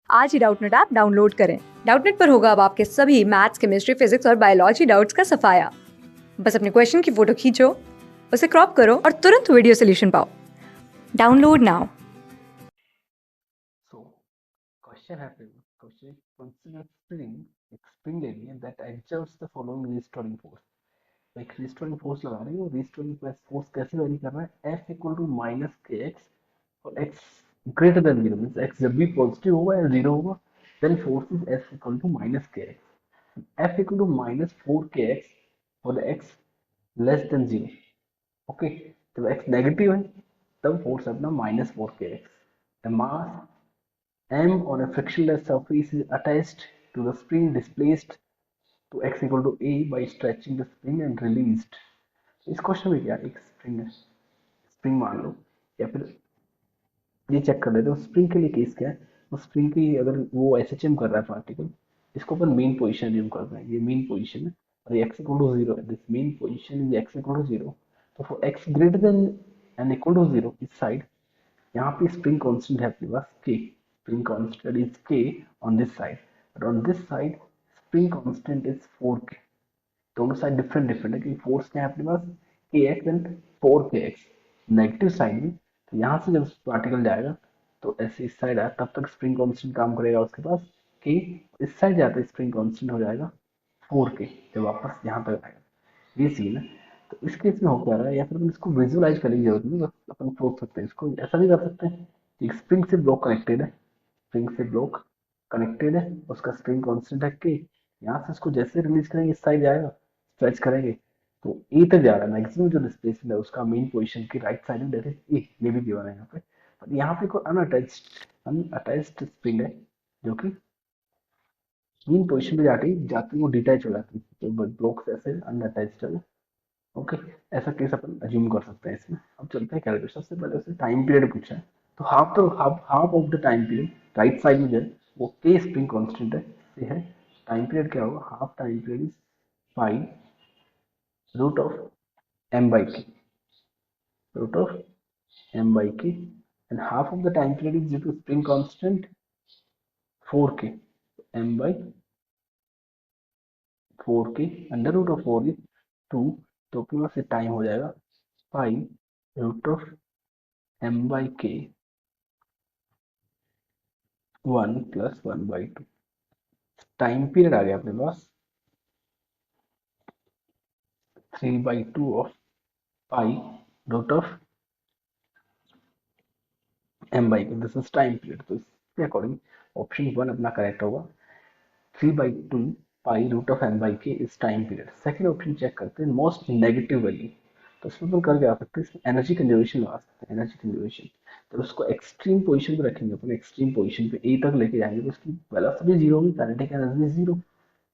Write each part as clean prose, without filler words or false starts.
आज ही Doubtnut app download करें। Doubtnut पर होगा अब आपके सभी मैथ्स, केमिस्ट्री, फिजिक्स और बायोलॉजी डाउट्स का सफाया। बस अपने क्वेश्चन की फोटो खींचो, उसे क्रॉप करो और तुरंत वीडियो सोल्यूशन पाओ। Download now. So, question happens. Question consider spring area that exerts the following restoring force. एक restoring force लगा रहे हैं, वो restoring force कैसे वेरी कर रहा है? F equal to minus K X और x greater than zero means x जब भी पॉजिटिव होगा या जीरो होगा then force is F equal to minus K X F equal to minus 4kx for the x less than zero. Okay, जब x negative है तब force अपना minus 4kx। The mass M on a frictionless surface is attached to the spring displaced to x equal to a by stretching the spring and released। इस question में क्या एक spring है, spring मान लो, या फिर ये चेक कर लेते हो स्प्रिंग के लिए केस क्या है। तो स्प्रिंग की अगर वो एसएचएम कर रहा है पार्टिकल, इसको अपन मेन पोजीशन यूज कर रहे हैं, ये मेन पोजीशन है और ये x इक्वल टू जीरो है, this mean position is x equal to zero. तो for x greater than and equal to zero इस साइड यहाँ पे स्प्रिंग कांस्टेंट है अपने पास k, spring constant is k on this side, but on this side spring constant is 4k। दोनों side different different है क्योंकि फोर्स क्या है अपने पास kx and 4kx negative side में। तो यहाँ से जब पार्टिकल जाएगा तो ऐसे इस साइड आया तब तक स्प्रिंग कांस्टेंट काम करेगा उसके पास k, इस साइड जाते स्प्रिंग कांस्टेंट हो जाएगा 4k जब वापस यहाँ तक आएगा। ये सीन है। तो इस केस में हो क्या रहा है, या फिर अपन इसको विजुअलाइज करने की जरूरत नहीं, बस अपन सोच सकते हैं इसको ऐसा भी कर सकते हैं कि स्प्रिंग से ब्लॉक कनेक्टेड है, स्प्रिंग से ब्लॉक कनेक्टेड है, उसका स्प्रिंग कांस्टेंट है के, यहाँ से इसको जैसे रिलीज करेंगे इस साइड जाएगा, स्ट्रेच करेंगे तो ए तक जा रहा है। मैक्सिमम जो डिस्प्लेसमेंट है उसका मेन पोजीशन की राइट साइड में दैट इज ए, ये भी गिवन है यहाँ पे। पर यहाँ पे कोई अनअटैच्ड स्प्रिंग है जो कि मेन पोजीशन पे जाके जाती वो डिटैच हो जाती है, तो ब्लॉक से ऐसे अनअटैच्ड है। ओके, ऐसा केस अपन अज्यूम कर सकते हैं इसमें। अब चलते हैं कैलकुलेशन। सबसे पहले उसने टाइम पीरियड पूछा है, तो half of the time period right side में जो है वो के स्प्रिंग कांस्टेंट है, ये है। टाइम पीरियड क्या होगा, half time period is pi root of M by k, root of M by k, and half of the time period is due to spring constant 4k, m by 4k under root of 4 is 2, तो अपने पास time हो जाएगा pi root of M by k 1 plus 1/2। Time period आ गया अपने पास 3/2 of pi root of M by k, this is time period. तो इसके अकॉर्डिंग ऑप्शन 1 अपना करेक्ट होगा। 3/2 pi root of M by K is time period. Second option check करते हैं मोस्ट नेगेटिव वैल्यू। तो इसमें अपन कर क्या सकते हैं, इसमें एनर्जी कंजर्वेशन लगा सकते हैं, एनर्जी कंजर्वेशन। तो उसको एक्सट्रीम पोजीशन पे रखेंगे अपन, एक्सट्रीम पोजीशन पे ए तक लेके जाएंगे तो उसकी वेलोसिटी जीरो होगी, kinetic energy zero,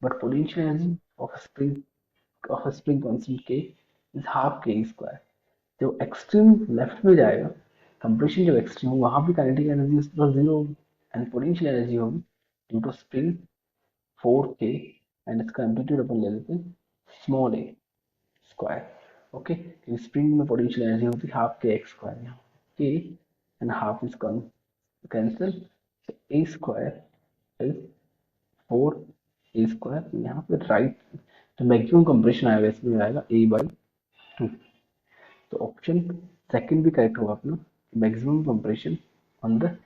but potential energy of spring constant के इज हाफ के स्क्वायर। जो एक्सट्रीम लेफ्ट में जाएगा, कंप्रेशन जब एक्सट्रीम हो वहां भी काइनेटिक एनर्जी उसके पास जीरो होगी एंड पोटेंशियल एनर्जी होगी due to spring 4k, and इसका एम्पलीट्यूड अपन ले लेते हैं स्मॉल ए स्क्वायर। ओके, क्योंकि स्प्रिंग में पोटेंशियल एनर्जी होती है हाफ के एक्स स्क्वायर, यहाँ k and half is cancel, a square is 4 a square. यहाँ पे राइट जो मैक्सिमम कंप्रेशन आएगा इसमें आएगा ए बाई 2। तो ऑप्शन सेकंड भी करेक्ट होगा अपना, maximum compression on the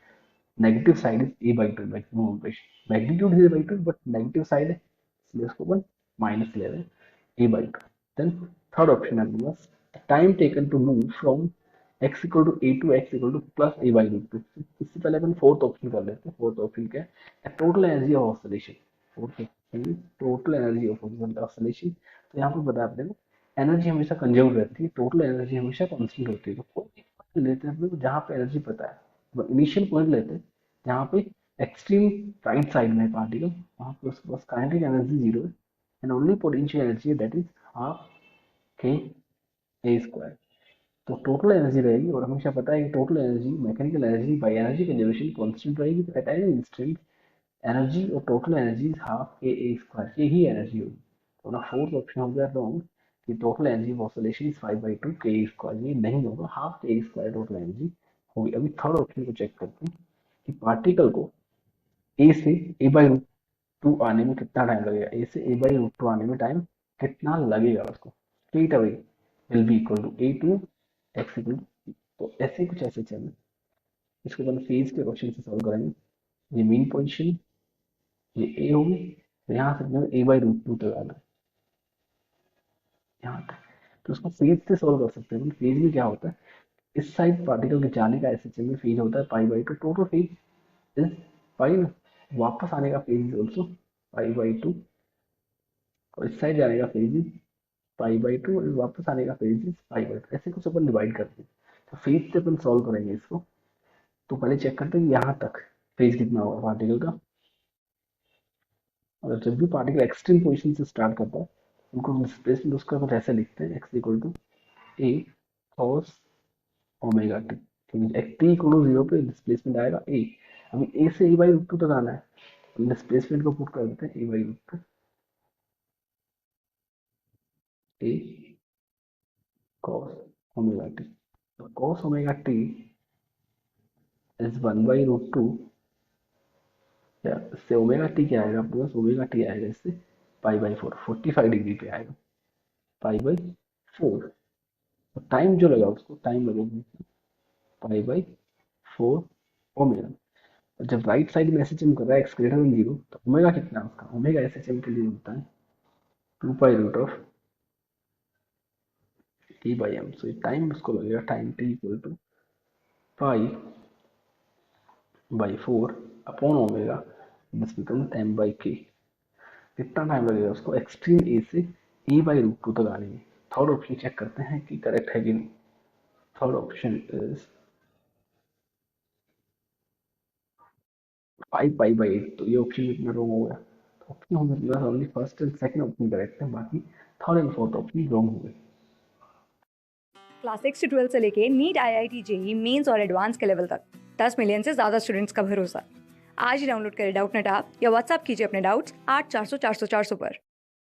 negative side is A by 2, maximum compression magnitude is A by 2 but negative side है इसलिए उसको अपन माइनस ले रहे हैं A by 2। Then third option है अपने पास time taken to move from x equal to A to x equal to plus A by root 2। इससे पहले अपन फोर्थ ऑप्शन कर लेते हैं। फोर्थ ऑप्शन क्या है, total energy of oscillation. Fourth total energy of oscillation. तो यहाँ पे बता अपने को एनर्जी हमेशा कंजर्व रहती है, टोटल एनर्जी हमेशा कांस्टेंट होती है। तो कोई पॉइंट लेते हैं अपने को जहाँ पे एनर्जी पता है, इनिशियल पॉइंट लेते हैं जहाँ पे एक्सट्रीम राइट साइड में पार्टिकल, वहाँ पे उसके पास काइनेटिक एनर्जी जीरो है and only potential energy that is half के ए स्क्वायर। तो टोटल एनर्जी रहेगी और हमेशा पता है कि total energy mechanical energy by energy conservation constant रहेगी। तो एट एनी इंस्टेंट एनर्जी और टोटल एनर्जी हाफ के ए स्क्वायर, ये ही एनर्जी होगी। तो ना फोर्थ ऑप्शन हो गया रॉन्ग कि total energy of oscillation is 5/2 के स्क्वायर, ये नहीं होगा, हाफ के स्क्वायर टोटल एनर्जी होगी। अभी थर्ड ऑप्शन को चेक करते हैं कि पार्टिकल को ए से ए बाई रूट टू आने में कितना टाइम लगेगा, ए से ए बाई रूट टू आने में टाइम कितना लगेगा उसको, straight away will be equal to A to x equal to. तो ऐसे कुछ ऐसे चल, इसको अपन फेज के क्वेश्चन से सॉल्व करेंगे। ये मीन पोजीशन, ये ए होगी, तो यहाँ से ए बाई रूट टू तक आना है यहाँ तक। तो उसको फेज से सॉल्व कर सकते हैं। फेज में क्या होता है, इस साइड पार्टिकल के जाने का एस में फेज होता है pi by two, total phase is pi ना, वापस आने का phase is also pi by two, और इस साइड जाने का phase is pi by two, और वापस आने का phase is pi by two. ऐसे कुछ अपन डिवाइड करते हैं, तो फेज से अपन सॉल्व करेंगे इसको। तो पहले चेक करते हैं यहाँ तक फेज कितना होगा पार्टिकल का। और जब भी पार्टिकल एक्सट्रीम पोजीशन से स्टार्ट करता है, उनको डिस्प्लेसमेंट उसका कुछ ऐसे लिखते हैं, x equal to A cos omega t, क्योंकि टी इक्वल टू जीरो पे डिस्प्लेसमेंट आएगा ए। अभी ए से ए बाई रूट टू तक आना है, तो डिस्प्लेसमेंट को पुट कर देते हैं A by root two, A cos omega T. तो cos omega T is one by root two, या इससे ओमेगा टी क्या आएगा आपके पास, ओमेगा टी आएगा इससे पाई बाई फोर, 45 डिग्री पे आएगा पाई बाई फोर। तो टाइम जो लगा उसको टाइम लगेगा पाई बाई फोर ओमेगा। और जब राइट साइड में एस एच एम कर रहा है एक्स ग्रेटर देन जीरो, तो ओमेगा कितना है उसका, ओमेगा एस एच एम के लिए होता है two pi root of t by m. So time उसको लगेगा time t equal to pi by four upon omega, this becomes m by k. कितना टाइम लगेगा उसको एक्सट्रीम ए से ए बाई रूट टू तक आने में। थर्ड ऑप्शन चेक करते हैं कि करेक्ट है कि नहीं। Third option is five pi by eight, तो ये ऑप्शन इतना रॉन्ग हो गया। ऑप्शन हमें बस only first and second option correct है, बाकी third and fourth option wrong हो गए। क्लास 6 से 12 से लेके नीट IIT JEE मेंस और एडवांस के लेवल तक 10 मिलियन से ज़्यादा स्टूडेंट्स का भरोसा। आज ही डाउनलोड करें डाउटनट ऐप या व्हाट्सएप कीजिए अपने डाउट्स 8400 400 400 पर।